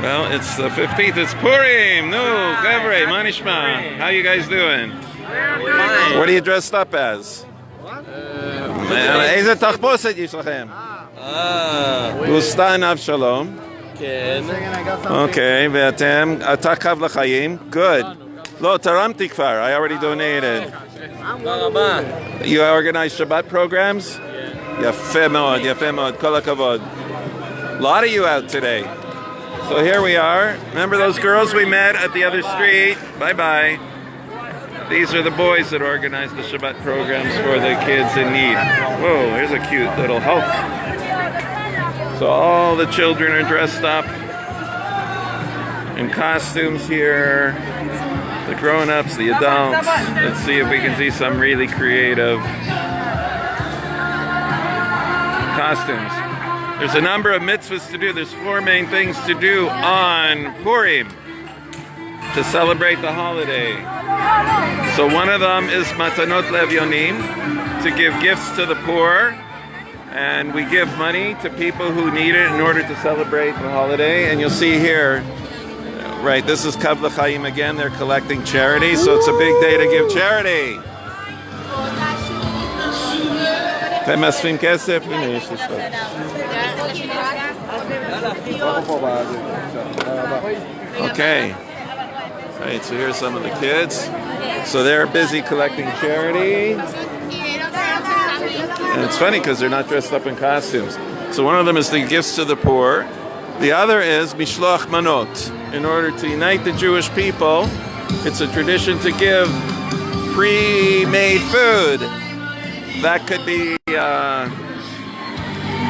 Well, it's the 15th. It's Purim. No, Gavre, Manishma. How you guys doing? Fine. What are you dressed up as? איזה תחפושת יש לכם? גוסטן אבשלום. כן. אוקיי, ואתם? אתה קו לחיים? Good. לא, תרמתי כבר. I already donated. תודה רבה. You organize Shabbat programs? יפה מאוד, יפה מאוד. כל הכבוד. A lot of you out today. So here we are. Remember those girls we met at the other street? Bye-bye. These are the boys that organize the Shabbat programs for the kids in need. Whoa, here's a cute little Hulk. So all the children are dressed up in costumes here. The grown-ups, the adults. Let's see if we can see some really creative costumes. There's a number of mitzvahs to do. There's 4 main things to do on Purim to celebrate the holiday. So one of them is matanot levyonim, to give gifts to the poor, and we give money to people who need it in order to celebrate the holiday. And you'll see here, right, this is Kav L'Chaim again. They're collecting charity, so it's a big day to give charity. אתם אספים כסף? הנה, יש לי סוף. Okay. Right, so here's some of the kids. So they're busy collecting charity. And it's funny because they're not dressed up in costumes. So one of them is the gifts to the poor. The other is mishloach manot. In order to unite the Jewish people, it's a tradition to give pre-made food. That could be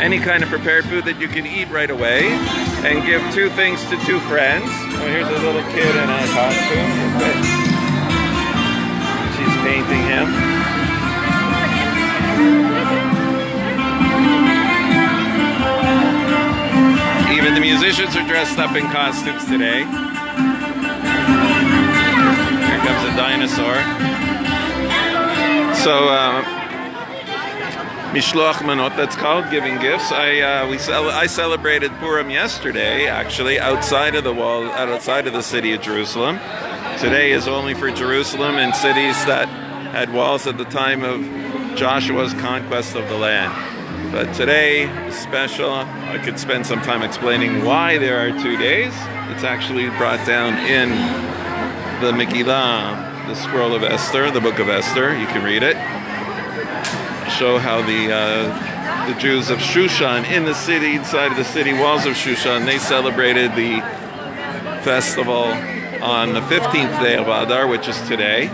any kind of prepared food that you can eat right away, and give 2 things to 2 friends. Oh, here's a little kid in a costume. She's painting him. Even the musicians are dressed up in costumes today. Here comes a dinosaur. So, Mishloach Manot, that's called, giving gifts. I celebrated Purim yesterday, actually, outside of the wall, outside of the city of Jerusalem. Today is only for Jerusalem and cities that had walls at the time of Joshua's conquest of the land. But today is special. I could spend some time explaining why there are 2 days. It's actually brought down in the Megillah, the scroll of Esther, the book of Esther. You can read it. Show how the Jews of Shushan in the city, inside of the city walls of Shushan, they celebrated the festival on the 15th day of Adar, which is today.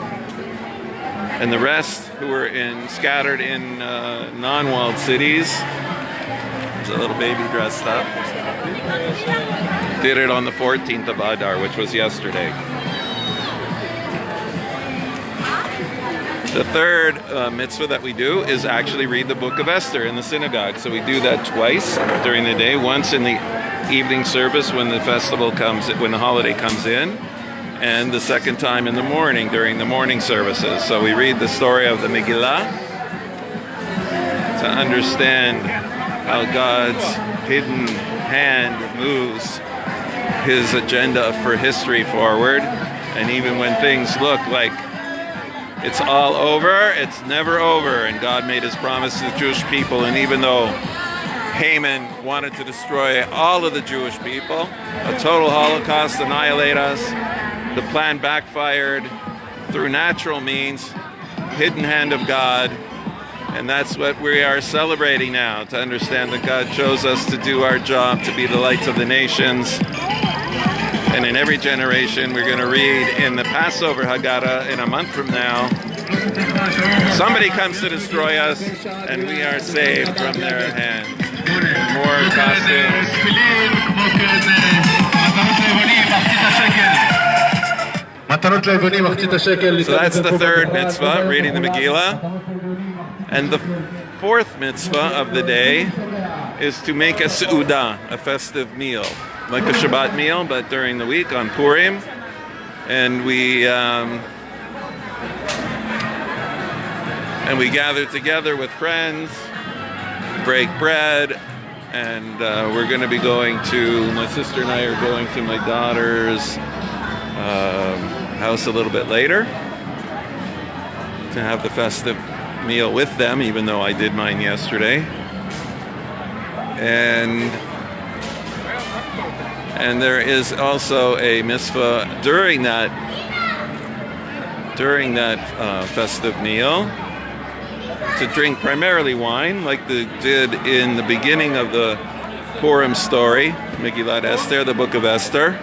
And the rest who were scattered in non-walled cities, there's a little baby dressed up, did it on the 14th of Adar, which was yesterday. The third mitzvah that we do is actually read the book of Esther in the synagogue. So we do that twice during the day, once in the evening service when the festival comes, when the holiday comes in, and the second time in the morning during the morning services. So we read the story of the Megillah to understand how God's hidden hand moves his agenda for history forward. And even when things look like it's all over, it's never over. And God made his promise to the Jewish people. And even though Haman wanted to destroy all of the Jewish people, a total Holocaust, annihilate us, the plan backfired through natural means, hidden hand of God. And that's what we are celebrating now, to understand that God chose us to do our job, to be the lights of the nations. And in every generation, we're going to read in the Passover Haggadah in a month from now, somebody comes to destroy us, and we are saved from their hands. More costumes. So that's the third mitzvah, reading the Megillah. And the 4th mitzvah of the day is to make a seudah, a festive meal. Like a Shabbat meal, but during the week on Purim. And we gather together with friends, break bread, and we're going to be going to, my sister and I are going to my daughter's house a little bit later to have the festive meal with them, even though I did mine yesterday. And there is also a mitzvah during that festive meal to drink primarily wine, like they did in the beginning of the Purim story, Megillat Esther, the book of Esther.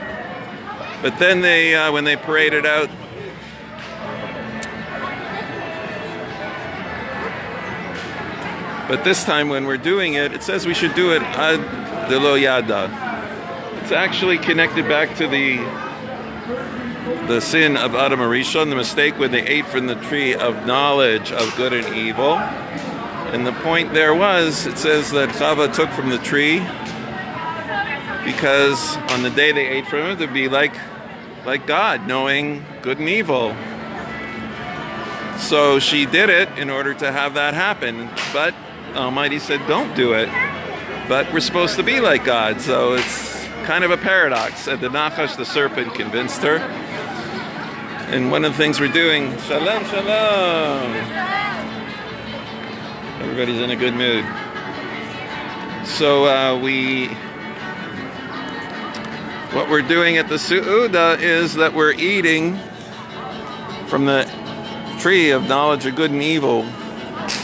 But then they, when they paraded out but this time when we're doing it, it says we should do it ad delo yada. It's actually connected back to the sin of Adam Arishon, the mistake when they ate from the tree of knowledge of good and evil. And the point there was, it says that Chava took from the tree because on the day they ate from it, they'd be like God, knowing good and evil. So she did it in order to have that happen. But Almighty said, don't do it. But we're supposed to be like God, so it's kind of a paradox. And the Nachash, the serpent, convinced her. And one of the things we're doing, shalom, shalom. Everybody's in a good mood. So what we're doing at the Su'uda is that we're eating from the tree of knowledge of good and evil.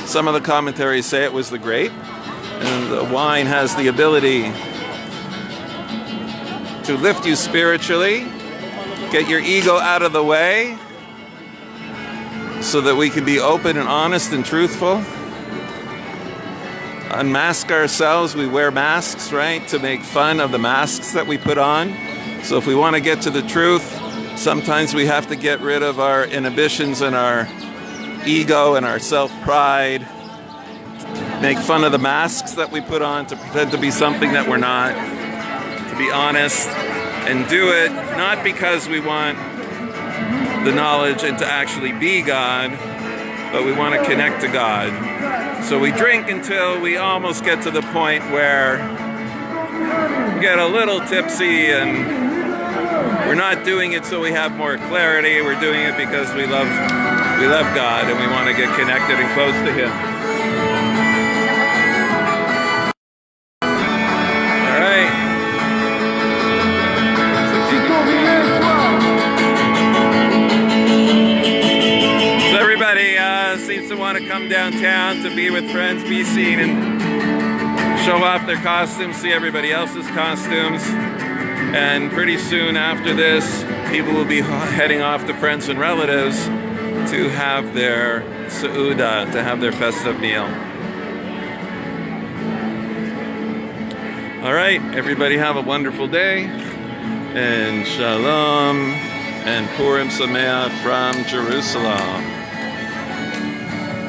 Some of the commentaries say it was the grape, and the wine has the ability to lift you spiritually, get your ego out of the way, so that we can be open and honest and truthful. Unmask ourselves. We wear masks, right, to make fun of the masks that we put on. So if we want to get to the truth, sometimes we have to get rid of our inhibitions and our ego and our self-pride, make fun of the masks that we put on to pretend to be something that we're not, to be honest, and do it not because we want the knowledge and to actually be God, but we want to connect to God. So we drink until we almost get to the point where we get a little tipsy, and we're not doing it so we have more clarity. We're doing it because we love God and we want to get connected and close to Him. All right. So everybody seems to want to come downtown to be with friends, be seen, and show off their costumes, see everybody else's costumes. And pretty soon after this, people will be heading off to friends and relatives to have their Su'uda, to have their festive meal. All right, everybody have a wonderful day, and Shalom, and Purim Sameach from Jerusalem.